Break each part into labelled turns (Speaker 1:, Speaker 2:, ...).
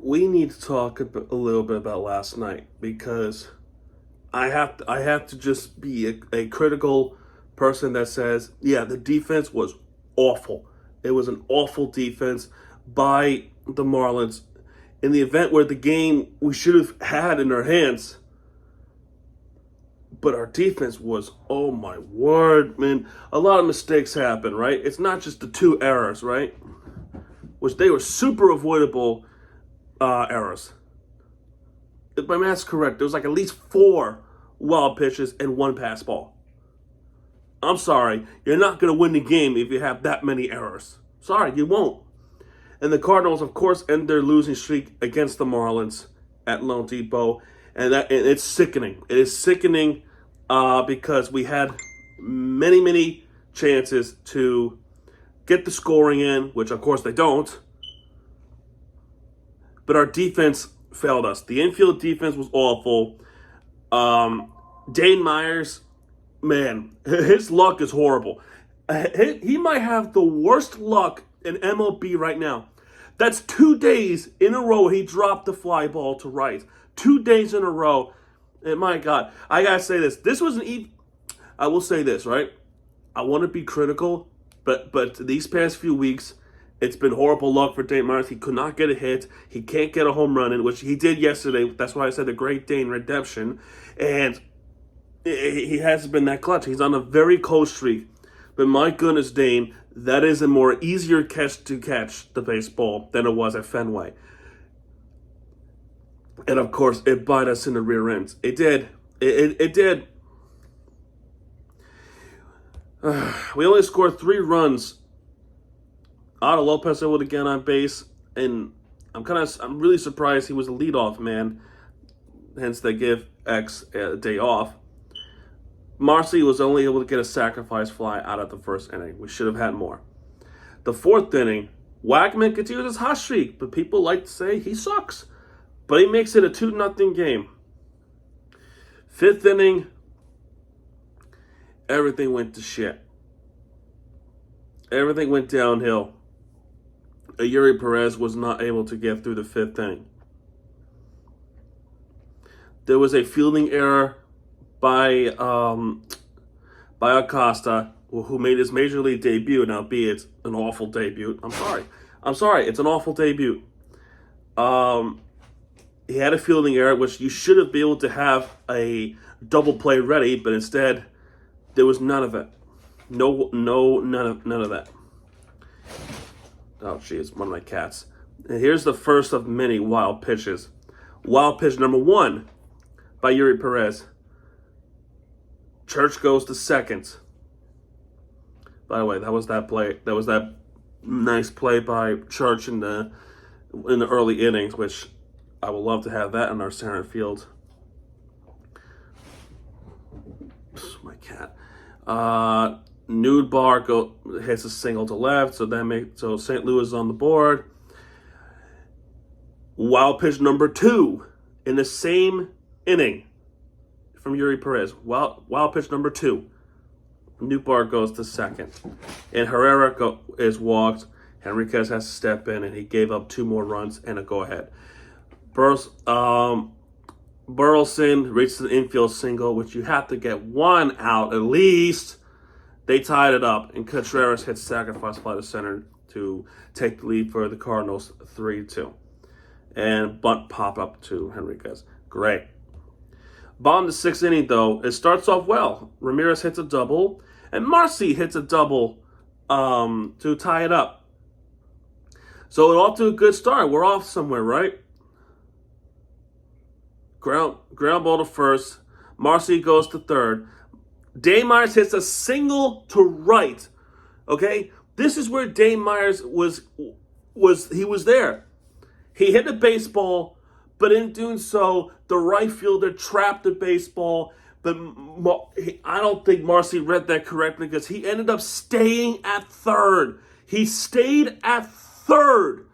Speaker 1: we need to talk a little bit about last night because I have to just be a critical person that says, yeah, the defense was awful. It was an awful defense by the Marlins in the event where the game we should have had in our hands. But our defense was, oh my word, man. A lot of mistakes happen, right? It's not just the two errors, right? Which they were super avoidable errors. If my math's correct, there was like at least four wild pitches and one pass ball. I'm sorry, you're not going to win the game if you have that many errors. Sorry, you won't. And the Cardinals, of course, end their losing streak against the Marlins at Lone Depot, and it's sickening. It is sickening because we had many chances to get the scoring in, which of course they don't. But our defense failed us. The infield defense was awful. Dane Myers, man, his luck is horrible. He might have the worst luck in MLB right now. That's 2 days in a row he dropped the fly ball to right. 2 days in a row. And my God, I gotta say this. This was I will say this, right? I want to be critical, but these past few weeks, it's been horrible luck for Dane Myers. He could not get a hit. He can't get a home run in, which he did yesterday. That's why I said the Great Dane redemption. And he hasn't been that clutch. He's on a very cold streak. But my goodness, Dane, that is a more easier catch to catch the baseball than it was at Fenway. And of course, it bit us in the rear ends. It did. It did. We only scored 3 runs. Otto Lopez able to get on base, and I'm really surprised he was a leadoff man. Hence, they give X a day off. Marcy was only able to get a sacrifice fly out of the first inning. We should have had more. The 4th inning, Wagman continued his hot streak, but people like to say he sucks. But he makes it a 2-0 game. 5th inning, everything went to shit. Everything went downhill. Yuri Perez was not able to get through the 5th inning. There was a fielding error by Acosta, who made his major league debut. Now, be it an awful debut. I'm sorry. It's an awful debut. He had a fielding error, which you should have been able to have a double play ready, but instead there was none of it. None of that. Oh, geez, one of my cats. And here's the first of many wild pitches. Wild pitch number 1 by Yuri Perez. Church goes to second. By the way, that was that play. That was that nice play by Church in the early innings, which I would love to have that in our center field. My cat. Nude Bar hits a single to left, so St. Louis is on the board. Wild pitch number 2 in the same inning from Yuri Perez. Wild pitch number 2. Nude Bar goes to second, and Herrera is walked. Henriquez has to step in, and he gave up 2 more runs and a go-ahead. Burleson reached the infield single, which you have to get 1 out at least. They tied it up, and Contreras hit sacrifice fly to center to take the lead for the Cardinals 3-2. And bunt pop up to Henriquez. Great. Bottom of the 6th inning, though, it starts off well. Ramirez hits a double, and Marcy hits a double to tie it up. So it's off to a good start. We're off somewhere, right? Ground ball to first. Marcy goes to third. Dane Myers hits a single to right. Okay? This is where Dane Myers was there. He hit a baseball, but in doing so, the right fielder trapped the baseball. But I don't think Marcy read that correctly because he ended up staying at third. He stayed at third.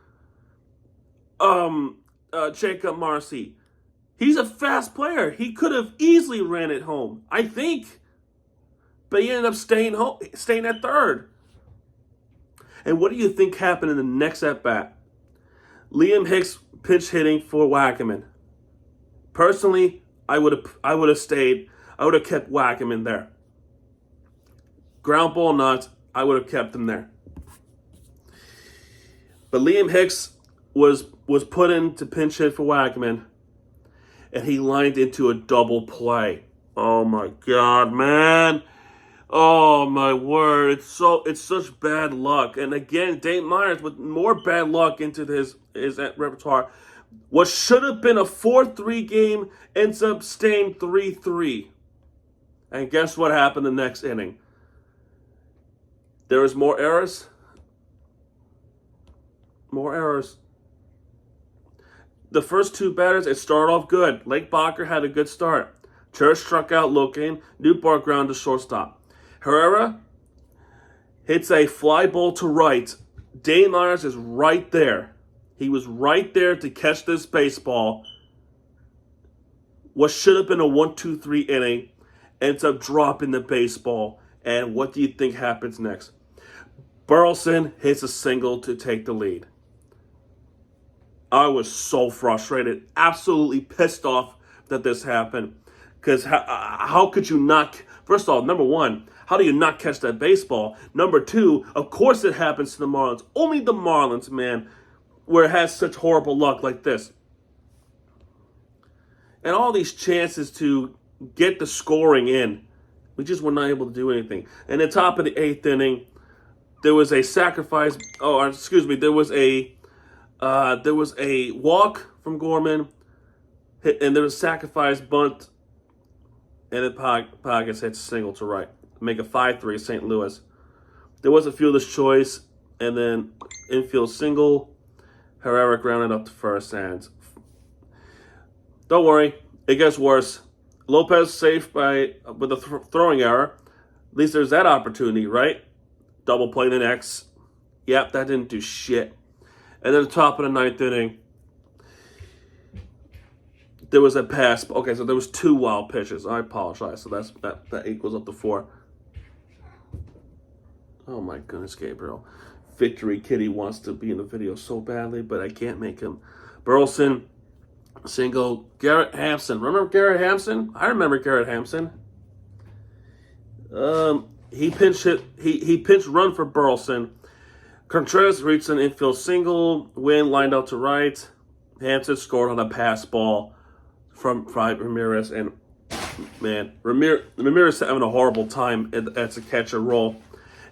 Speaker 1: Jacob Marcy. He's a fast player. He could have easily ran it home, I think. But he ended up staying at third. And what do you think happened in the next at-bat? Liam Hicks pinch hitting for Wackerman. Personally, I would have stayed. I would have kept Wackerman there. Ground ball nuts, I would have kept him there. But Liam Hicks was put in to pinch hit for Wackerman, and he lined into a double play. Oh my God, man! Oh my word! It's such bad luck. And again, Dave Myers with more bad luck into his repertoire. What should have been a 4-3 game ends up staying 3-3. And guess what happened the next inning? There was more errors. More errors. The first two batters, it started off good. Lake Bacher had a good start. Church struck out Locaine. Newbar ground to shortstop. Herrera hits a fly ball to right. Dane Myers is right there. He was right there to catch this baseball. What should have been a 1-2-3 inning ends up dropping the baseball. And what do you think happens next? Burleson hits a single to take the lead. I was so frustrated, absolutely pissed off that this happened. Because how could you not? First of all, number one, how do you not catch that baseball? Number two, of course it happens to the Marlins. Only the Marlins, man, where it has such horrible luck like this. And all these chances to get the scoring in, we just were not able to do anything. And at the top of the 8th inning, there was a sacrifice. Oh, excuse me. There was a walk from Gorman, and there was a sacrifice bunt, and then Poggins hits a single to right, make a 5-3 St. Louis. There was a fielder's choice, and then infield single. Herrera grounded up to first, and don't worry, it gets worse. Lopez safe with a throwing error. At least there's that opportunity, right? Double play the next. Yep, that didn't do shit. And then the top of the 9th inning, there was a pass. Okay, so there was 2 wild pitches. I apologize. So that equals up to 4. Oh my goodness, Gabriel. Victory Kitty wants to be in the video so badly, but I can't make him. Burleson, single. Garrett Hampson. Remember Garrett Hampson? I remember Garrett Hampson. He pinch hit. He pinch run for Burleson. Contreras reached an infield single. Wynn lined out to right. Hampson scored on a pass ball from Ramirez. And man, Ramirez having a horrible time as a catcher role.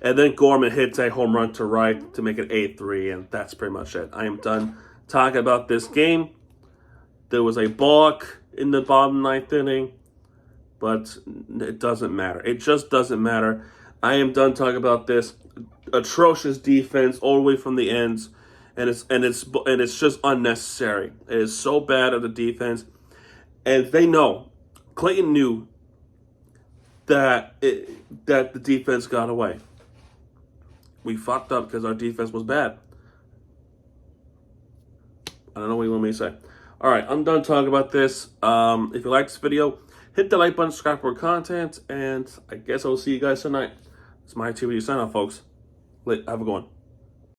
Speaker 1: And then Gorman hits a home run to right to make it 8-3, and that's pretty much it. I am done talking about this game. There was a balk in the bottom 9th inning, but it doesn't matter. It just doesn't matter. I am done talking about this atrocious defense all the way from the ends, and it's just unnecessary. It is so bad at the defense, and they know. Clayton knew that the defense got away. We fucked up because our defense was bad. I don't know what you want me to say. All right, I'm done talking about this. If you like this video, hit the like button, subscribe for more content, and I guess I'll see you guys tonight. It's my activity sign off, folks. Have a good one.